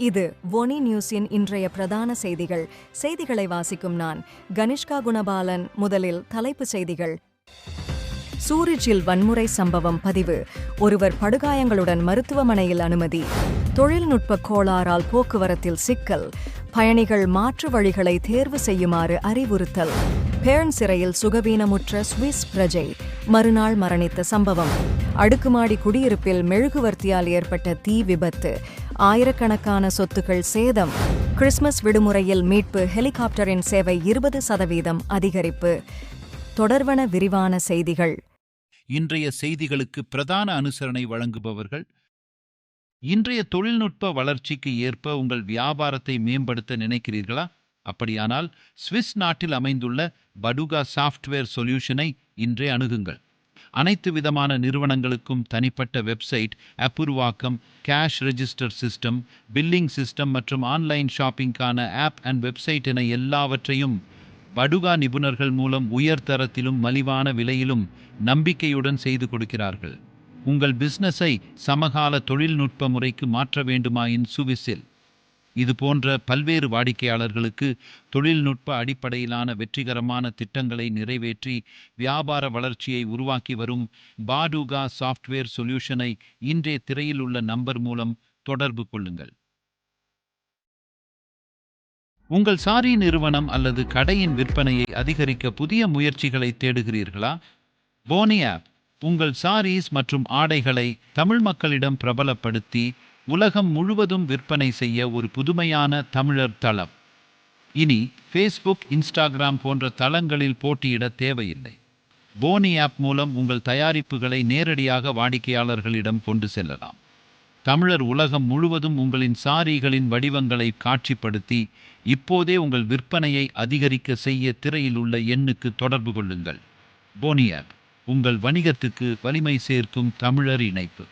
இது ஒனி நியூஸின் இன்றைய பிரதான செய்திகள். செய்திகளை வாசிக்கும் நான் கனிஷ்கா குணபாலன். முதலில் தலைப்புச் செய்திகள். சூரிச்சில் வன்முறை சம்பவம் பதிவு. ஒருவர் படுகாயங்களுடன் மருத்துவமனையில் அனுமதி. தொழில்நுட்ப கோளாறால் போக்குவரத்தில் சிக்கல். பயணிகள் மாற்று வழிகளை தேர்வு செய்யுமாறு அறிவுறுத்தல். பேர்ன் சிறையில் சுகவீனமுற்ற சுவிஸ் பிரஜை மறுநாள் மரணித்த சம்பவம். அடுக்குமாடி குடியிருப்பில் மெழுகுவர்த்தியால் ஏற்பட்ட தீ விபத்து. ஆயிரக்கணக்கான சொத்துக்கள் சேதம். கிறிஸ்துமஸ் விடுமுறையில் மீட்பு ஹெலிகாப்டரின் சேவை 20% அதிகரிப்பு. தொடர்வன விரிவான செய்திகள். இன்றைய செய்திகளுக்கு பிரதான அனுசரணை வழங்குபவர்கள். இன்றைய தொழில்நுட்ப வளர்ச்சிக்கு ஏற்ப உங்கள் வியாபாரத்தை மேம்படுத்த நினைக்கிறீர்களா? அப்படியானால் சுவிஸ் நாட்டில் அமைந்துள்ள படுகா சாஃப்ட்வேர் சொல்யூஷனை இன்றே அணுகுங்கள். அனைத்து விதமான நிறுவனங்களுக்கும் தனிப்பட்ட வெப்சைட், அப்புருவாக்கம், cash register system, billing system மற்றும் ஆன்லைன் ஷாப்பிங்கான ஆப் அண்ட் வெப்சைட் என எல்லாவற்றையும் படுகா நிபுணர்கள் மூலம் உயர்தரத்திலும் மலிவான விலையிலும் நம்பிக்கையுடன் செய்து கொடுக்கிறார்கள். உங்கள் பிசினஸை சமகால தொழில்நுட்ப முறைக்கு மாற்ற வேண்டுமாயின் சுவிஸில் இது போன்ற பல்வேறு வாடிக்கையாளர்களுக்கு தொழில்நுட்ப அடிப்படையிலான வெற்றிகரமான திட்டங்களை நிறைவேற்றி வியாபார வளர்ச்சியை உருவாக்கி வரும் படுகா சாஃப்ட்வேர் சொல்யூஷனை இன்றைய திரையில் உள்ள நம்பர் மூலம் தொடர்பு கொள்ளுங்கள். உங்கள் சாரி நிறுவனம் அல்லது கடையின் விற்பனையை அதிகரிக்க புதிய முயற்சிகளை தேடுகிறீர்களா? போனி ஆப் உங்கள் சாரீஸ் மற்றும் ஆடைகளை தமிழ் மக்களிடம் பிரபலப்படுத்தி உலகம் முழுவதும் விற்பனை செய்ய ஒரு புதுமையான தமிழர் தளம். இனி ஃபேஸ்புக், இன்ஸ்டாகிராம் போன்ற தளங்களில் போட்டியிட தேவையில்லை. போனி ஆப் மூலம் உங்கள் தயாரிப்புகளை நேரடியாக வாடிக்கையாளர்களிடம் கொண்டு செல்லலாம். தமிழர் உலகம் முழுவதும் உங்களின் சாரிகளின் வடிவங்களை காட்சிப்படுத்தி இப்போதே உங்கள் விற்பனையை அதிகரிக்க செய்ய திரையில் உள்ள எண்ணுக்கு தொடர்பு கொள்ளுங்கள். போனி ஆப் உங்கள் வணிகத்துக்கு வலிமை சேர்க்கும் தமிழர் இணைப்பு.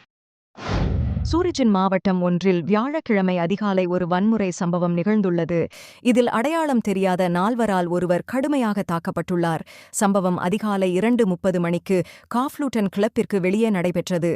சூரிச்சின் மாவட்டம் ஒன்றில் வியாழக்கிழமை அதிகாலை ஒரு வன்முறை சம்பவம் நிகழ்ந்துள்ளது. இதில் அடையாளம் தெரியாத 4வரால் ஒருவர் கடுமையாக தாக்கப்பட்டுள்ளார். சம்பவம் அதிகாலை 2:30 மணிக்கு காஃப்லூட்டன் கிளப்பிற்கு வெளியே நடைபெற்றது.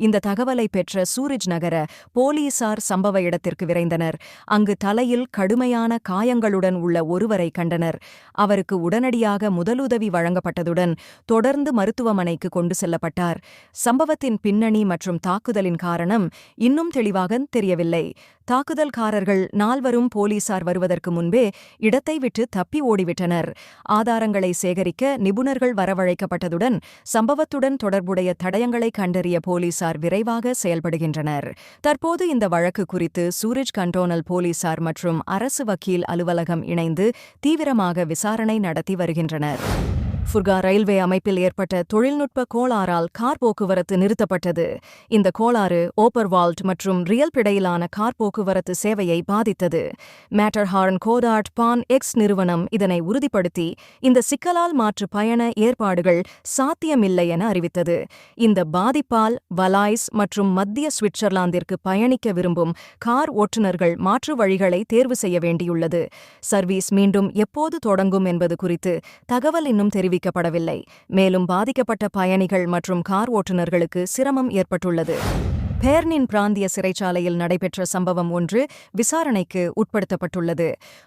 இந்த தகவலை பெற்ற சூரிச் நகர போலீசார் சம்பவ இடத்திற்கு விரைந்தனர். அங்கு தலையில் கடுமையான காயங்களுடன் உள்ள ஒருவரை கண்டனர். அவருக்கு உடனடியாக முதலுதவி வழங்கப்பட்டதுடன் தொடர்ந்து மருத்துவமனைக்கு கொண்டு செல்லப்பட்டார். சம்பவத்தின் பின்னணி மற்றும் தாக்குதலின் காரணம் இன்னும் தெளிவாக தெரியவில்லை. தாக்குதல்காரர்கள் 4வரும் போலீசார் வருவதற்கு முன்பே இடத்தை விட்டு தப்பி ஓடிவிட்டனர். ஆதாரங்களை சேகரிக்க நிபுணர்கள் வரவழைக்கப்பட்டதுடன் சம்பவத்துடன் தொடர்புடைய தடயங்களை கண்டறிய போலீசார் விரைவாக செயல்படுகின்றனர். தற்போது இந்த வழக்கு குறித்து சூரிச் கண்டோனல் போலீசார் மற்றும் அரசு வக்கீல் அலுவலகம் இணைந்து தீவிரமாக விசாரணை நடத்தி வருகின்றனர். ஃபுர்கா ரயில்வே அமைப்பில் ஏற்பட்ட தொழில்நுட்ப கோளாறால் கார் போக்குவரத்து நிறுத்தப்பட்டது. இந்த கோளாறு ஓப்பர்வால்ட் மற்றும் ரியல்ப் இடையிலான கார் போக்குவரத்து சேவையை பாதித்தது. மேட்டர்ஹார்ன் கோடார்ட் பான் எக்ஸ் நிறுவனம் இதனை உறுதிப்படுத்தி இந்த சிக்கலால் மாற்று பயண ஏற்பாடுகள் சாத்தியமில்லை என அறிவித்தது. இந்த பாதிப்பால் வலாய்ஸ் மற்றும் மத்திய சுவிட்சர்லாந்திற்கு பயணிக்க விரும்பும் கார் ஓட்டுநர்கள் மாற்று வழிகளை தேர்வு செய்ய வேண்டியுள்ளது. சர்வீஸ் மீண்டும் எப்போது தொடங்கும் என்பது குறித்து தகவல் இன்னும் தெரிவிக்கப்படவில்லை. மேலும் பாதிக்கப்பட்ட பயணிகள் மற்றும் கார் ஓட்டுநர்களுக்கு சிரமம் ஏற்பட்டுள்ளது. பேர்னின் பிராந்திய சிறைச்சாலையில் நடைபெற்ற சம்பவம் ஒன்று விசாரணைக்கு உட்படுத்தப்பட்டுள்ளது.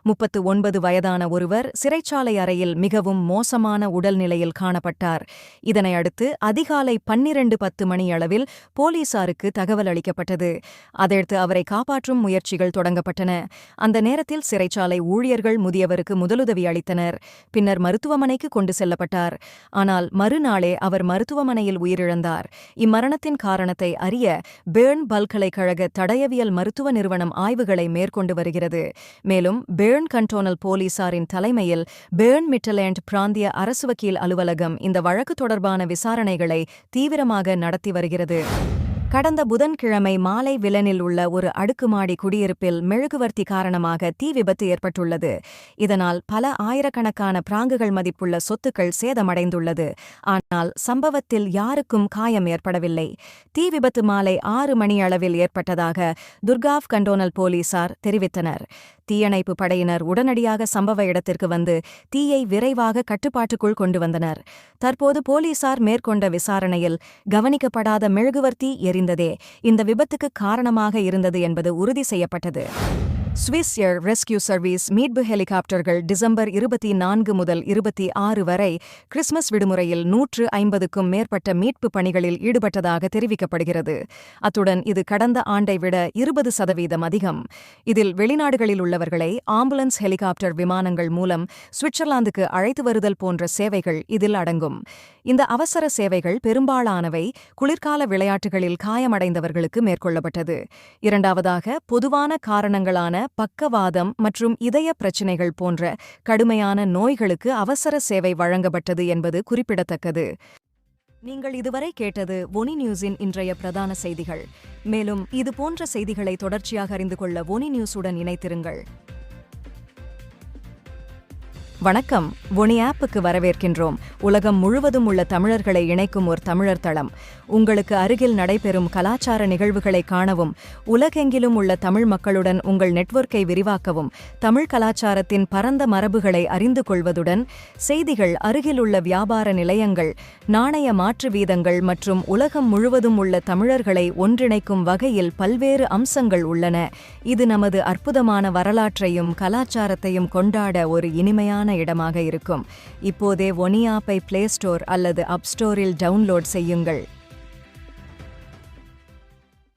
39 வயதான ஒருவர் சிறைச்சாலை அறையில் மிகவும் மோசமான உடல்நிலையில் காணப்பட்டார். இதனையடுத்து அதிகாலை 12:10 மணியளவில் போலீசாருக்கு தகவல் அளிக்கப்பட்டது. அதையடுத்து அவரை காப்பாற்றும் முயற்சிகள் தொடங்கப்பட்டன. அந்த நேரத்தில் சிறைச்சாலை ஊழியர்கள் முதியவருக்கு முதலுதவி அளித்தனர். பின்னர் மருத்துவமனைக்கு கொண்டு செல்லப்பட்டார். ஆனால் மறுநாளே அவர் மருத்துவமனையில் உயிரிழந்தார். இம்மரணத்தின் காரணத்தை அறிய பேர்ன் பல்கலைக்கழக தடயவியல் மருத்துவ நிறுவனம் ஆய்வுகளை மேற்கொண்டு வருகிறது. மேலும் பேர்ன் கண்டோனல் போலீசாரின் தலைமையில் பேர்ன் மிட்டலேண்ட் பிராந்திய அரசு வக்கீல் அலுவலகம் இந்த வழக்கு தொடர்பான விசாரணைகளை தீவிரமாக நடத்தி வருகிறது. கடந்த புதன்கிழமை மாலை விலனில் உள்ள ஒரு அடுக்குமாடி குடியிருப்பில் மெழுகுவர்த்தி காரணமாக தீ விபத்து ஏற்பட்டுள்ளது. இதனால் பல ஆயிரக்கணக்கான பிராங்குகள் மதிப்புள்ள சொத்துக்கள் சேதமடைந்துள்ளது. ஆனால் சம்பவத்தில் யாருக்கும் காயம் ஏற்படவில்லை. தீ விபத்து மாலை 6 மணி அளவில் ஏற்பட்டதாக துர்காவ் கண்டோனல் போலீசார் தெரிவித்தனர். தீயணைப்பு படையினர் உடனடியாக சம்பவ இடத்திற்கு வந்து தீயை விரைவாக கட்டுப்பாட்டுக்குள் கொண்டு வந்தனர். தற்போது போலீசார் மேற்கொண்ட விசாரணையில் கவனிக்கப்படாத மெழுகுவர்த்தி எரிந்ததே இந்த விபத்துக்கு காரணமாக இருந்தது என்பது உறுதி செய்யப்பட்டது. ஸ்விஸ் ஏர் ரெஸ்கியூ சர்வீஸ் மீட்பு ஹெலிகாப்டர்கள் டிசம்பர் 24 முதல் 26 வரை கிறிஸ்துமஸ் விடுமுறையில் 150க்கும் மேற்பட்ட மீட்பு பணிகளில் ஈடுபட்டதாக தெரிவிக்கப்படுகிறது. அத்துடன் இது கடந்த ஆண்டை விட 20% அதிகம். இதில் வெளிநாடுகளில் உள்ளவர்களை ஆம்புலன்ஸ் ஹெலிகாப்டர் விமானங்கள் மூலம் சுவிட்சர்லாந்துக்கு அழைத்து வருதல் போன்ற சேவைகள் இதில் அடங்கும். இந்த அவசர சேவைகள் பெரும்பாலானவை குளிர்கால விளையாட்டுகளில் காயமடைந்தவர்களுக்கு மேற்கொள்ளப்பட்டது. இரண்டாவதாக, பொதுவான காரணங்களான பக்கவாதம் மற்றும் இதய பிரச்சினைகள் போன்ற கடுமையான நோய்களுக்கு அவசர சேவை வழங்கப்பட்டது என்பது குறிப்பிடத்தக்கது. நீங்கள் இதுவரை கேட்டது ஒனி நியூஸின் இன்றைய பிரதான செய்திகள். மேலும் இதுபோன்ற செய்திகளை தொடர்ச்சியாக அறிந்து கொள்ள ஒனி நியூஸுடன் இணைத்திருங்கள். வணக்கம். ஒனி ஆப்புக்கு வரவேற்கின்றோம். உலகம் முழுவதும் உள்ள தமிழர்களை இணைக்கும் ஒரு தமிழர் தளம். உங்களுக்கு அருகில் நடைபெறும் கலாச்சார நிகழ்வுகளை காணவும், உலகெங்கிலும் உள்ள தமிழ் மக்களுடன் உங்கள் நெட்வொர்க்கை விரிவாக்கவும், தமிழ் கலாச்சாரத்தின் பரந்த மரபுகளை அறிந்து கொள்வதுடன் செய்திகள், அருகிலுள்ள வியாபார நிலையங்கள், நாணய மாற்று வீதங்கள் மற்றும் உலகம் முழுவதும் உள்ள தமிழர்களை ஒன்றிணைக்கும் வகையில் பல்வேறு அம்சங்கள் உள்ளன. இது நமது அற்புதமான வரலாற்றையும் கலாச்சாரத்தையும் கொண்டாட ஒரு இனிமையான இடமாக இருக்கும். இப்போதே ஒனி ஆப்பை பிளே ஸ்டோர் அல்லது அப் ஸ்டோரில் டவுன்லோட் செய்யுங்கள்.